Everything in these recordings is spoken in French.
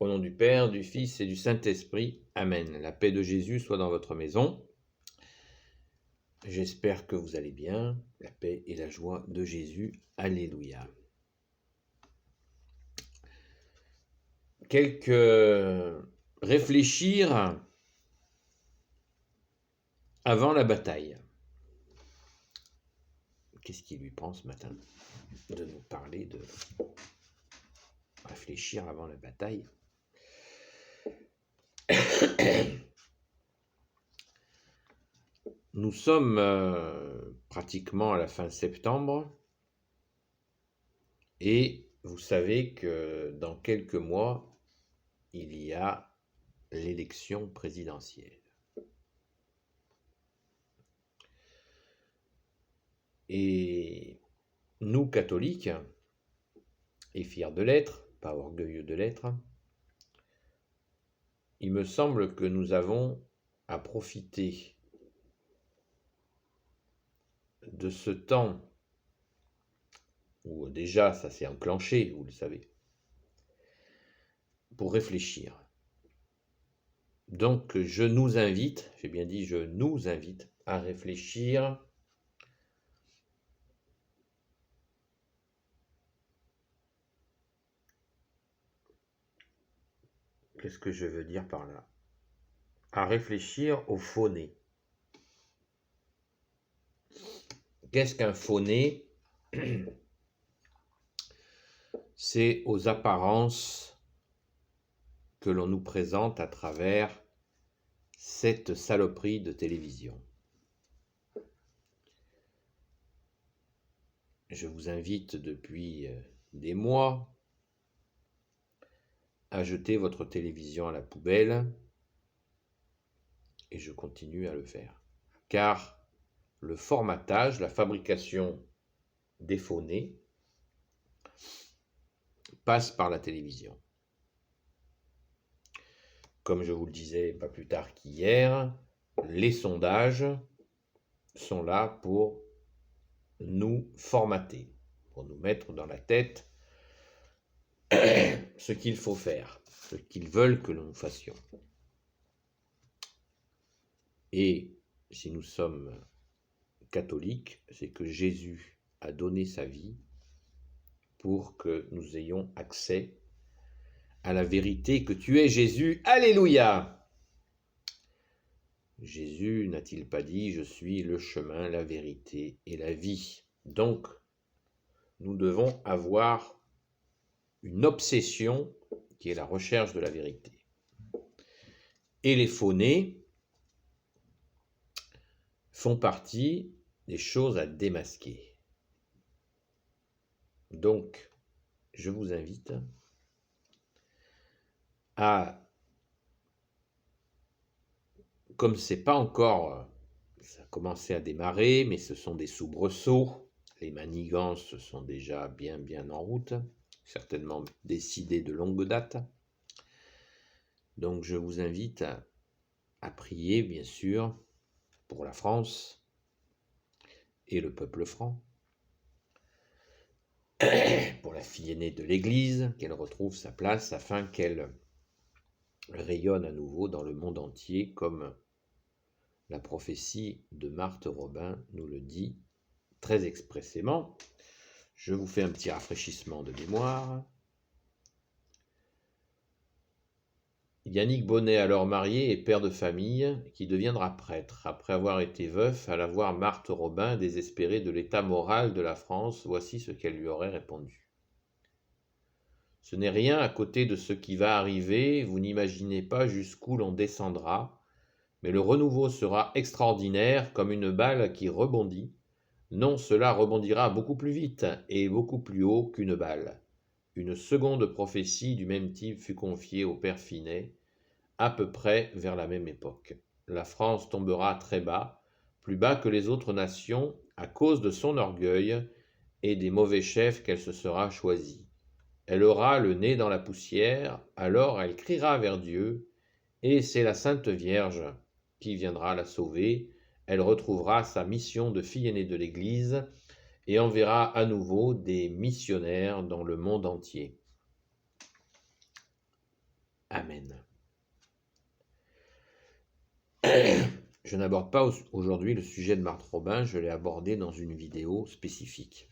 Au nom du Père, du Fils et du Saint-Esprit. Amen. La paix de Jésus soit dans votre maison. J'espère que vous allez bien. La paix et la joie de Jésus. Alléluia. Réfléchir avant la bataille. Qu'est-ce qui lui prend ce matin de nous parler de réfléchir avant la bataille? Nous sommes pratiquement à la fin septembre et vous savez que dans quelques mois, il y a l'élection présidentielle. Et nous, catholiques, et fiers de l'être, pas orgueilleux de l'être, il me semble que nous avons à profiter de ce temps où déjà ça s'est enclenché, vous le savez, pour réfléchir. Donc je nous invite, j'ai bien dit je nous invite à réfléchir qu'est-ce que je veux dire par là? À réfléchir au faux-né. Qu'est-ce qu'un faux-né? C'est aux apparences que l'on nous présente à travers cette saloperie de télévision. Je vous invite depuis des mois à jeter votre télévision à la poubelle et je continue à le faire. Car le formatage, la fabrication des faux-nés passe par la télévision. Comme je vous le disais pas plus tard qu'hier, les sondages sont là pour nous formater, pour nous mettre dans la tête ce qu'il faut faire, ce qu'ils veulent que nous fassions. Et si nous sommes catholiques, c'est que Jésus a donné sa vie pour que nous ayons accès à la vérité que tu es Jésus. Alléluia! Jésus n'a-t-il pas dit « Je suis le chemin, la vérité et la vie ». Donc, nous devons avoir une obsession qui est la recherche de la vérité. Et les faux-nés font partie des choses à démasquer. Donc, je vous invite à, comme c'est pas encore, ça a commencé à démarrer, mais ce sont des soubresauts, les manigances sont déjà bien en route, certainement décidées de longue date. Donc je vous invite à prier, bien sûr, pour la France et le peuple franc, pour la fille aînée de l'Église, qu'elle retrouve sa place afin qu'elle rayonne à nouveau dans le monde entier, comme la prophétie de Marthe Robin nous le dit très expressément. Je vous fais un petit rafraîchissement de mémoire. Yannick Bonnet, alors marié et père de famille, qui deviendra prêtre. Après avoir été veuf, alla voir Marthe Robin, désespérée de l'état moral de la France, voici ce qu'elle lui aurait répondu. Ce n'est rien à côté de ce qui va arriver, vous n'imaginez pas jusqu'où l'on descendra, mais le renouveau sera extraordinaire comme une balle qui rebondit. Non, cela rebondira beaucoup plus vite et beaucoup plus haut qu'une balle. Une seconde prophétie du même type fut confiée au père Finet, à peu près vers la même époque. La France tombera très bas, plus bas que les autres nations, à cause de son orgueil et des mauvais chefs qu'elle se sera choisis. Elle aura le nez dans la poussière, alors elle criera vers Dieu, et c'est la Sainte Vierge qui viendra la sauver. Elle retrouvera sa mission de fille aînée de l'Église et enverra à nouveau des missionnaires dans le monde entier. Amen. Je n'aborde pas aujourd'hui le sujet de Marthe Robin, je l'ai abordé dans une vidéo spécifique.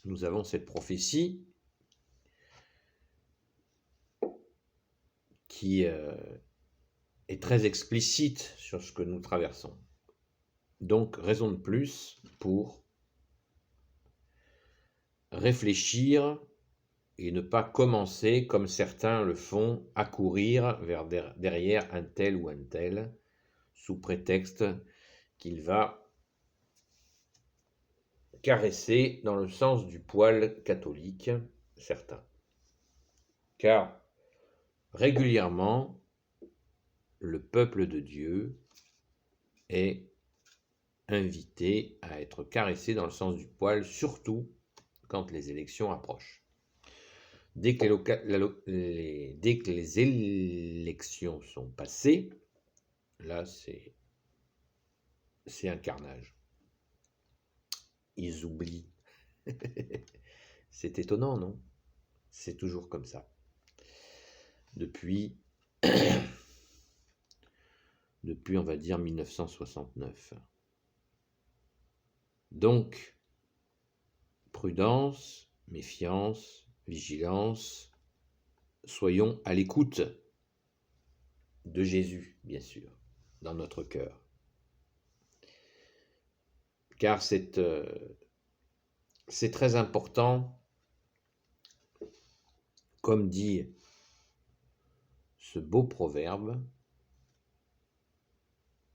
Nous avons cette prophétie qui est très explicite sur ce que nous traversons. Donc, raison de plus pour réfléchir et ne pas commencer, comme certains le font, à courir derrière un tel ou un tel, sous prétexte qu'il va caresser dans le sens du poil catholique certains. Car régulièrement, le peuple de Dieu est invité à être caressé dans le sens du poil, surtout quand les élections approchent. Dès que les élections sont passées, là c'est un carnage. Ils oublient. C'est étonnant, non? C'est toujours comme ça. Depuis, on va dire 1969. Donc, prudence, méfiance, vigilance, soyons à l'écoute de Jésus, bien sûr, dans notre cœur. Car c'est très important, comme dit ce beau proverbe,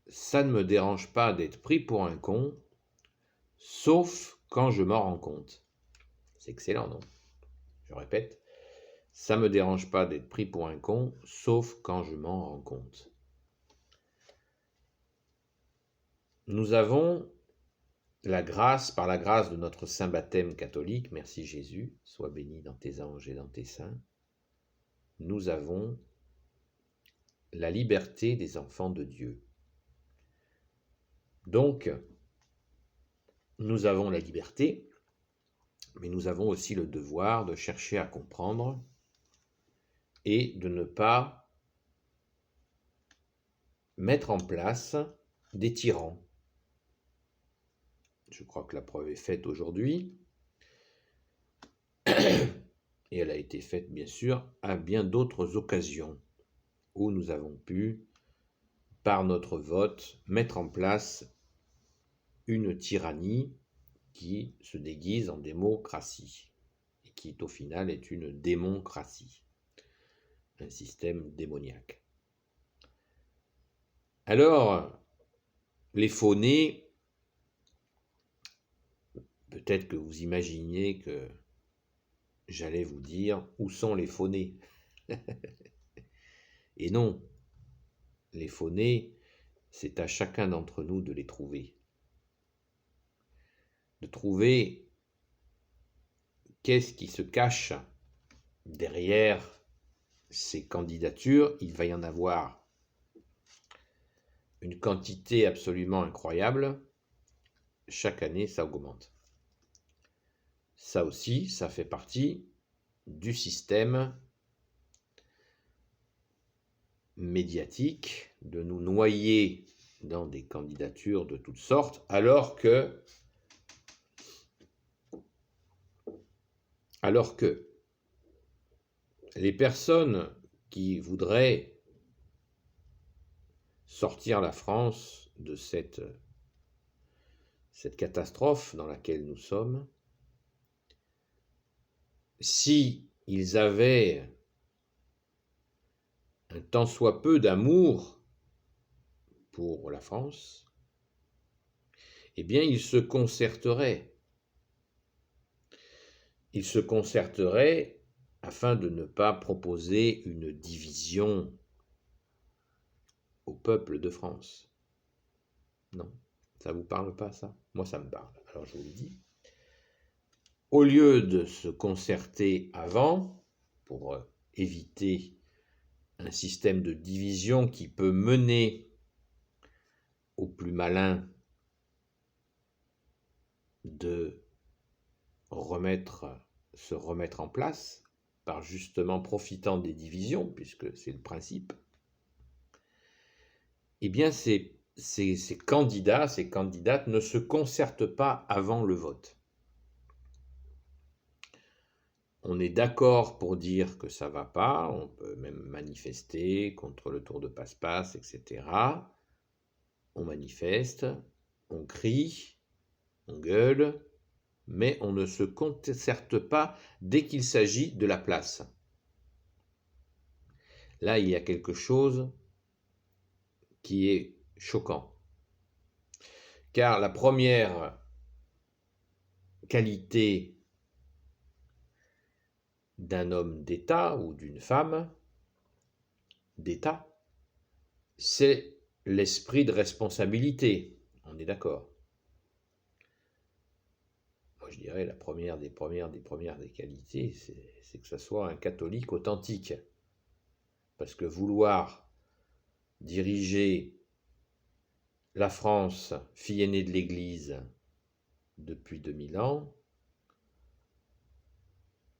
ça ne me dérange pas d'être pris pour un con, sauf quand je m'en rends compte. C'est excellent, non? Je répète, ça ne me dérange pas d'être pris pour un con, sauf quand je m'en rends compte. Nous avons la grâce, par la grâce de notre saint baptême catholique, merci Jésus, sois béni dans tes anges et dans tes saints, nous avons la liberté des enfants de Dieu. Donc, nous avons la liberté, mais nous avons aussi le devoir de chercher à comprendre et de ne pas mettre en place des tyrans. Je crois que la preuve est faite aujourd'hui, et elle a été faite bien sûr à bien d'autres occasions où nous avons pu, par notre vote, mettre en place une tyrannie qui se déguise en démocratie et qui au final est une démoncratie, un système démoniaque. Alors, les faux-nés, peut-être que vous imaginez que j'allais vous dire où sont les faux-nés. Et non, les faux-nés, c'est à chacun d'entre nous de les trouver. De trouver qu'est-ce qui se cache derrière ces candidatures. Il va y en avoir une quantité absolument incroyable. Chaque année, ça augmente. Ça aussi, ça fait partie du système médiatique de nous noyer dans des candidatures de toutes sortes, alors que les personnes qui voudraient sortir la France de cette catastrophe dans laquelle nous sommes, si ils avaient un tant soit peu d'amour pour la France, eh bien ils se concerteraient. Ils se concerteraient afin de ne pas proposer une division au peuple de France. Non, ça ne vous parle pas ça? Moi ça me parle, alors je vous le dis. Au lieu de se concerter avant, pour éviter un système de division qui peut mener au plus malin de se remettre en place, par justement profitant des divisions, puisque c'est le principe, eh bien ces candidats, ces candidates ne se concertent pas avant le vote. On est d'accord pour dire que ça ne va pas, on peut même manifester contre le tour de passe-passe, etc. On manifeste, on crie, on gueule, mais on ne se concerte pas dès qu'il s'agit de la place. Là, il y a quelque chose qui est choquant. Car la première qualité d'un homme d'État ou d'une femme d'État, c'est l'esprit de responsabilité. On est d'accord. Moi, je dirais la première des qualités, c'est que ça soit un catholique authentique. Parce que vouloir diriger la France, fille aînée de l'Église, depuis 2000 ans,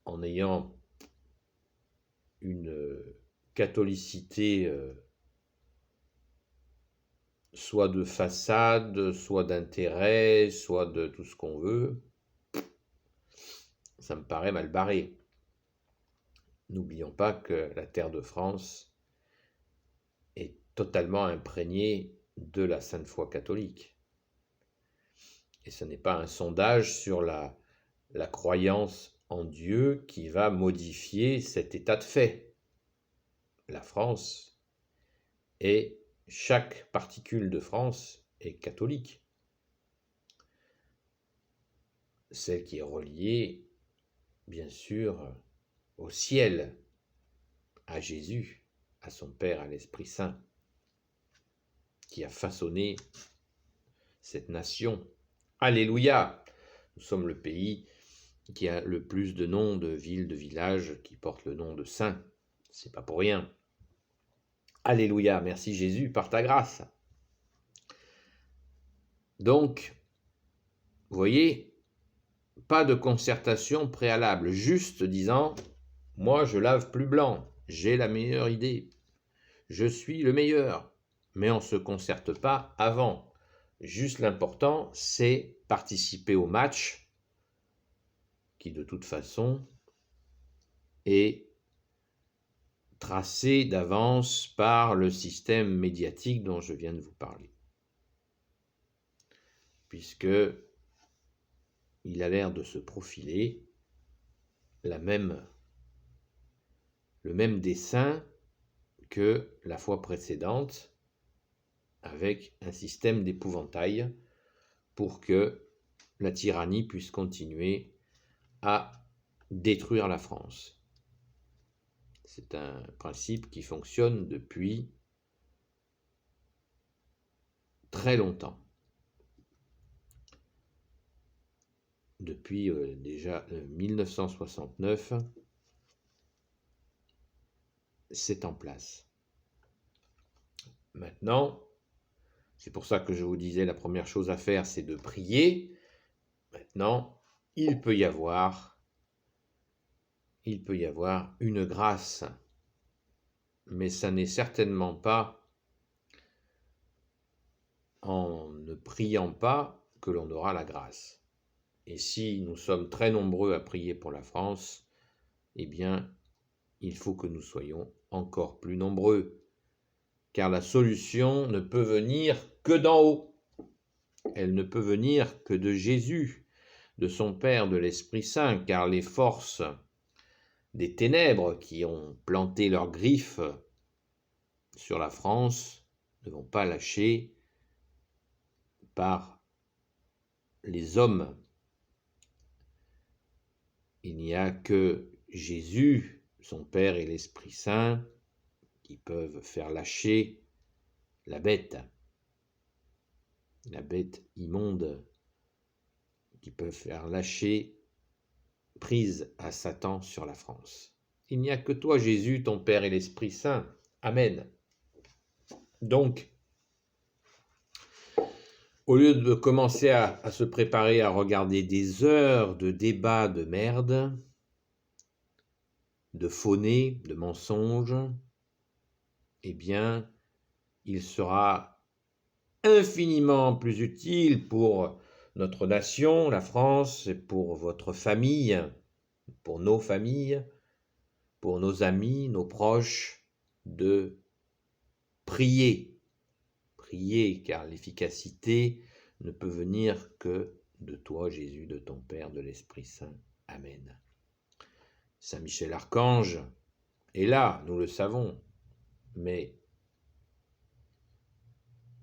en ayant une catholicité soit de façade, soit d'intérêt, soit de tout ce qu'on veut, ça me paraît mal barré. N'oublions pas que la terre de France est totalement imprégnée de la sainte foi catholique. Et ce n'est pas un sondage sur la croyance en Dieu qui va modifier cet état de fait. La France et chaque particule de France est catholique. Celle qui est reliée, bien sûr, au ciel, à Jésus, à son Père, à l'Esprit Saint, qui a façonné cette nation. Alléluia! Nous sommes le pays qui a le plus de noms de villes, de villages qui portent le nom de saint. C'est pas pour rien. Alléluia, merci Jésus par ta grâce. Donc, vous voyez, pas de concertation préalable, juste disant, moi je lave plus blanc, j'ai la meilleure idée, je suis le meilleur, mais on ne se concerte pas avant. Juste l'important, c'est participer au match, qui de toute façon est tracé d'avance par le système médiatique dont je viens de vous parler. Puisque il a l'air de se profiler le même dessin que la fois précédente, avec un système d'épouvantail pour que la tyrannie puisse continuer à détruire la France. C'est un principe qui fonctionne depuis très longtemps. Depuis déjà 1969, c'est en place. Maintenant, c'est pour ça que je vous disais la première chose à faire, c'est de prier. Maintenant, il peut y avoir une grâce, mais ça n'est certainement pas en ne priant pas que l'on aura la grâce. Et si nous sommes très nombreux à prier pour la France, eh bien, il faut que nous soyons encore plus nombreux, car la solution ne peut venir que d'en haut. Elle ne peut venir que de Jésus, de son Père, de l'Esprit Saint, car les forces des ténèbres qui ont planté leurs griffes sur la France ne vont pas lâcher par les hommes. Il n'y a que Jésus, son Père et l'Esprit Saint qui peuvent faire lâcher la bête immonde, qui peuvent faire lâcher prise à Satan sur la France. Il n'y a que toi, Jésus, ton Père et l'Esprit Saint. Amen. Donc, au lieu de commencer à se préparer à regarder des heures de débats de merde, de fauner, de mensonges, eh bien, il sera infiniment plus utile pour notre nation, la France, et pour votre famille, pour nos familles, pour nos amis, nos proches, de prier. Prier, car l'efficacité ne peut venir que de toi, Jésus, de ton Père, de l'Esprit Saint. Amen. Saint Michel Archange est là, nous le savons, mais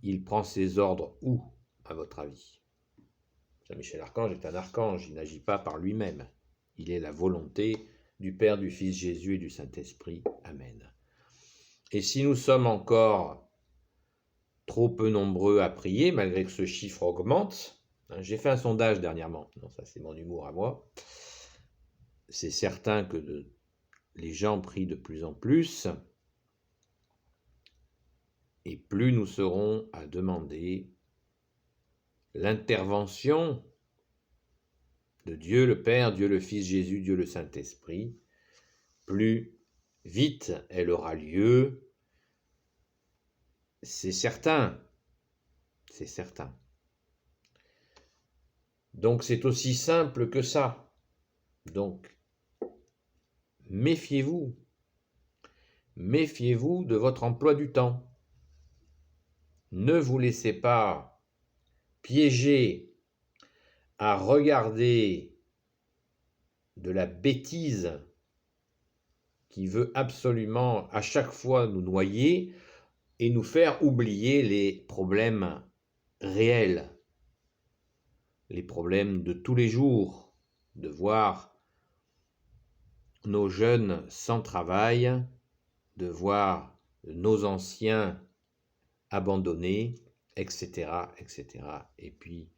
il prend ses ordres où, à votre avis? Saint Michel Archange est un archange, il n'agit pas par lui-même. Il est la volonté du Père, du Fils Jésus et du Saint-Esprit. Amen. Et si nous sommes encore trop peu nombreux à prier, malgré que ce chiffre augmente, j'ai fait un sondage dernièrement, non, ça c'est mon humour à moi, c'est certain que les gens prient de plus en plus, et plus nous serons à demander l'intervention de Dieu le Père, Dieu le Fils, Jésus, Dieu le Saint-Esprit, plus vite elle aura lieu, c'est certain, c'est certain. Donc c'est aussi simple que ça. Donc, méfiez-vous. Méfiez-vous de votre emploi du temps. Ne vous laissez pas piéger à regarder de la bêtise qui veut absolument à chaque fois nous noyer et nous faire oublier les problèmes réels, les problèmes de tous les jours, de voir nos jeunes sans travail, de voir nos anciens abandonnés, etc., etc. Et puis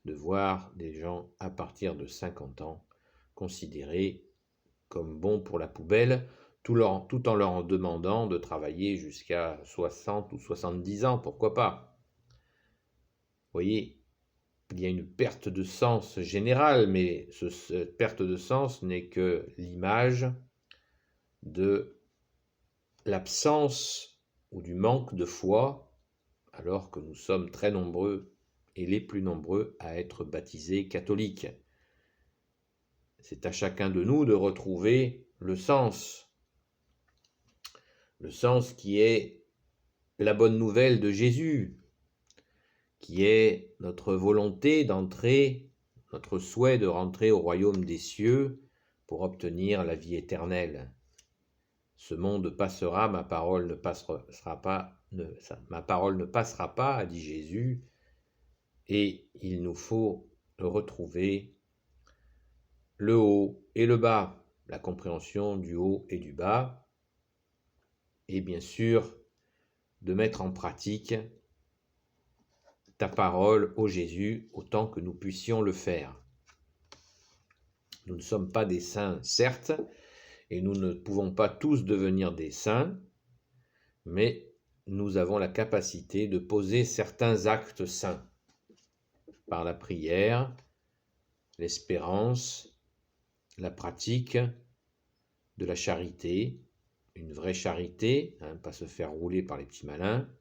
de voir des gens à partir de 50 ans considérés comme bons pour la poubelle, tout en leur demandant de travailler jusqu'à 60 ou 70 ans, pourquoi pas. Vous voyez, il y a une perte de sens générale, mais cette perte de sens n'est que l'image de l'absence ou du manque de foi, alors que nous sommes très nombreux et les plus nombreux à être baptisés catholiques. C'est à chacun de nous de retrouver le sens qui est la bonne nouvelle de Jésus, qui est notre volonté d'entrer, notre souhait de rentrer au royaume des cieux pour obtenir la vie éternelle. Ce monde passera, ma parole ne passera pas, a dit Jésus, et il nous faut retrouver le haut et le bas, la compréhension du haut et du bas, et bien sûr de mettre en pratique ta parole, ô Jésus, autant que nous puissions le faire. Nous ne sommes pas des saints, certes, et nous ne pouvons pas tous devenir des saints, mais nous avons la capacité de poser certains actes saints par la prière, l'espérance, la pratique de la charité, une vraie charité, pas se faire rouler par les petits malins,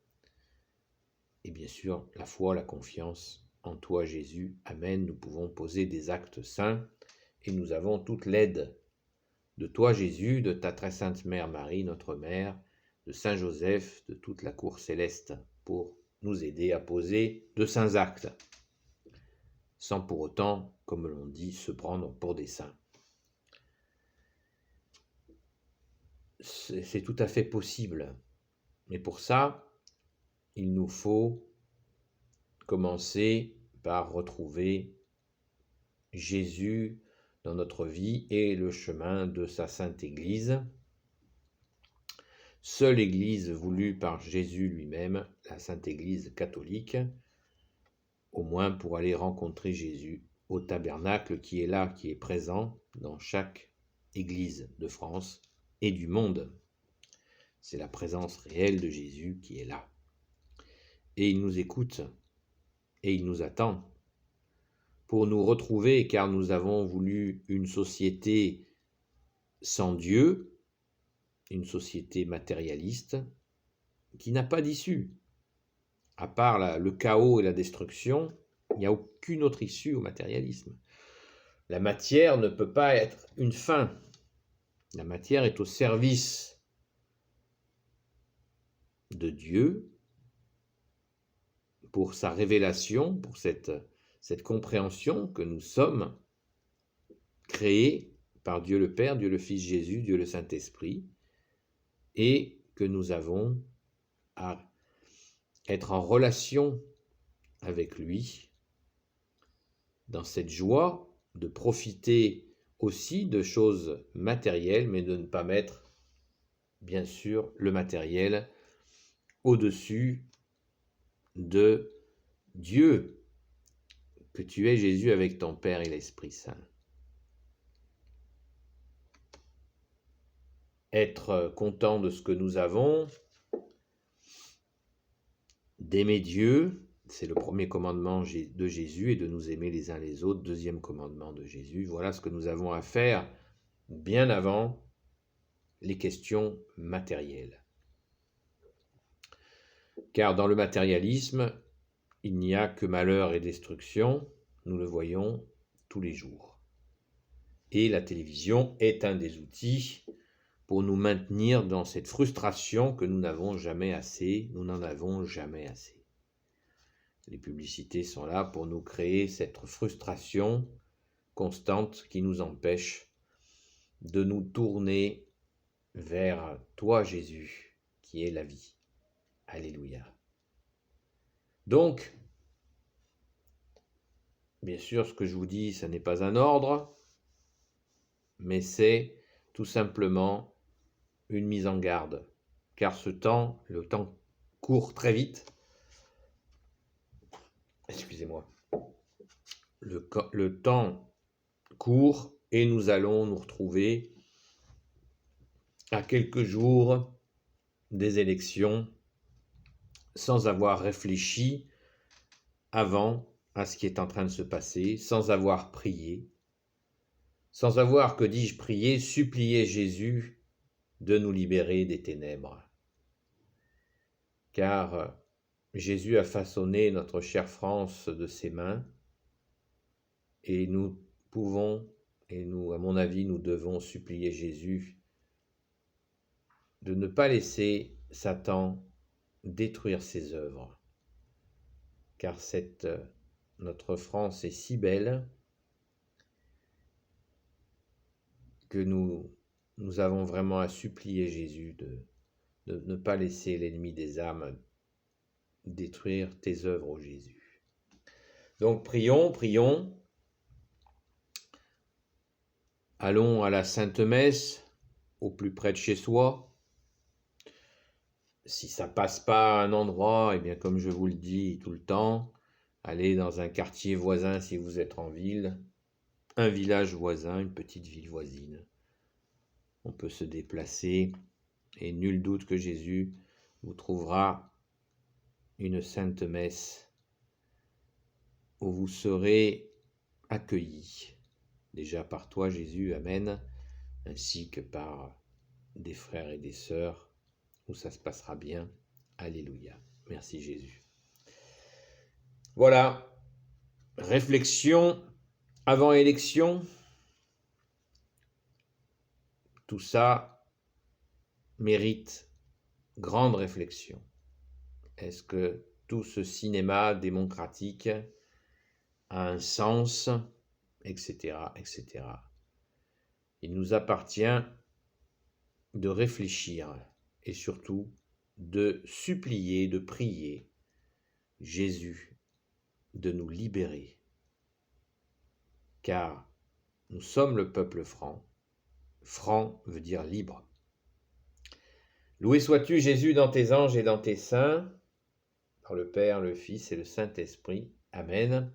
et bien sûr la foi, la confiance en toi Jésus. Amen. Nous pouvons poser des actes saints et nous avons toute l'aide de toi Jésus, de ta très sainte mère Marie, notre mère, de Saint Joseph, de toute la cour céleste pour nous aider à poser de saints actes, sans pour autant, comme l'on dit, se prendre pour des saints. C'est tout à fait possible, mais pour ça, il nous faut commencer par retrouver Jésus dans notre vie et le chemin de sa sainte Église. Seule Église voulue par Jésus lui-même, la sainte Église catholique, au moins pour aller rencontrer Jésus au tabernacle qui est là, qui est présent dans chaque Église de France et du monde. C'est la présence réelle de Jésus qui est là. Et il nous écoute et il nous attend pour nous retrouver, car nous avons voulu une société sans Dieu, une société matérialiste qui n'a pas d'issue. À part le chaos et la destruction, il n'y a aucune autre issue au matérialisme. La matière ne peut pas être une fin. La matière est au service de Dieu pour sa révélation, pour cette compréhension que nous sommes créés par Dieu le Père, Dieu le Fils Jésus, Dieu le Saint-Esprit, et que nous avons à être en relation avec lui dans cette joie de profiter aussi de choses matérielles, mais de ne pas mettre, bien sûr, le matériel au-dessus de Dieu, que tu es Jésus avec ton Père et l'Esprit Saint. Être content de ce que nous avons, d'aimer Dieu, c'est le premier commandement de Jésus, et de nous aimer les uns les autres, deuxième commandement de Jésus. Voilà ce que nous avons à faire bien avant les questions matérielles. Car dans le matérialisme, il n'y a que malheur et destruction, nous le voyons tous les jours. Et la télévision est un des outils pour nous maintenir dans cette frustration que nous n'avons jamais assez, nous n'en avons jamais assez. Les publicités sont là pour nous créer cette frustration constante qui nous empêche de nous tourner vers toi, Jésus, qui est la vie. Alléluia. Donc, bien sûr, ce que je vous dis, ça n'est pas un ordre, mais c'est tout simplement une mise en garde, car le temps court très vite. Excusez-moi. Le temps court et nous allons nous retrouver à quelques jours des élections sans avoir réfléchi avant à ce qui est en train de se passer, sans avoir prié, sans avoir, que dis-je, prié, supplié Jésus de nous libérer des ténèbres. Car Jésus a façonné notre chère France de ses mains, et nous pouvons, et nous, à mon avis, nous devons supplier Jésus de ne pas laisser Satan détruire ses œuvres. Car notre France est si belle que nous avons vraiment à supplier Jésus de ne pas laisser l'ennemi des âmes détruire tes œuvres, ô Jésus. Donc prions. Allons à la Sainte Messe, au plus près de chez soi. Si ça passe pas à un endroit, eh bien comme je vous le dis tout le temps, allez dans un quartier voisin si vous êtes en ville, un village voisin, une petite ville voisine. On peut se déplacer, et nul doute que Jésus vous trouvera une sainte messe où vous serez accueillis, déjà par toi Jésus, amen, ainsi que par des frères et des sœurs, où ça se passera bien, alléluia, merci Jésus. Voilà, réflexion avant élection, tout ça mérite grande réflexion. Est-ce que tout ce cinéma démocratique a un sens, etc., etc. Il nous appartient de réfléchir et surtout de supplier, de prier Jésus de nous libérer. Car nous sommes le peuple franc. Franc veut dire libre. Loué sois-tu Jésus dans tes anges et dans tes saints, par le Père, le Fils et le Saint-Esprit. Amen.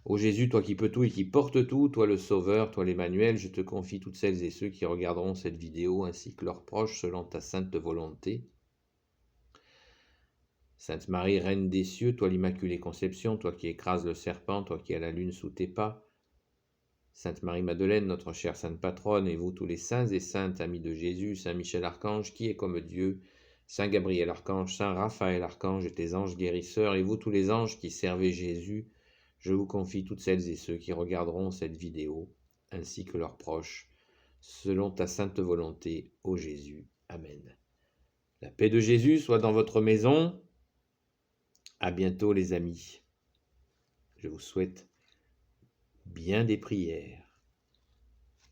Ô Jésus, toi qui peux tout et qui portes tout, toi le Sauveur, toi l'Emmanuel, je te confie toutes celles et ceux qui regarderont cette vidéo ainsi que leurs proches selon ta sainte volonté. Sainte Marie, Reine des cieux, toi l'Immaculée Conception, toi qui écrases le serpent, toi qui as la lune sous tes pas. Sainte Marie-Madeleine, notre chère Sainte Patronne, et vous tous les saints et saintes amis de Jésus, Saint Michel Archange, qui est comme Dieu, Saint Gabriel Archange, Saint Raphaël Archange et tes anges guérisseurs, et vous tous les anges qui servez Jésus, je vous confie toutes celles et ceux qui regarderont cette vidéo, ainsi que leurs proches, selon ta sainte volonté, ô Jésus. Amen. La paix de Jésus soit dans votre maison. À bientôt les amis. Je vous souhaite bien des prières.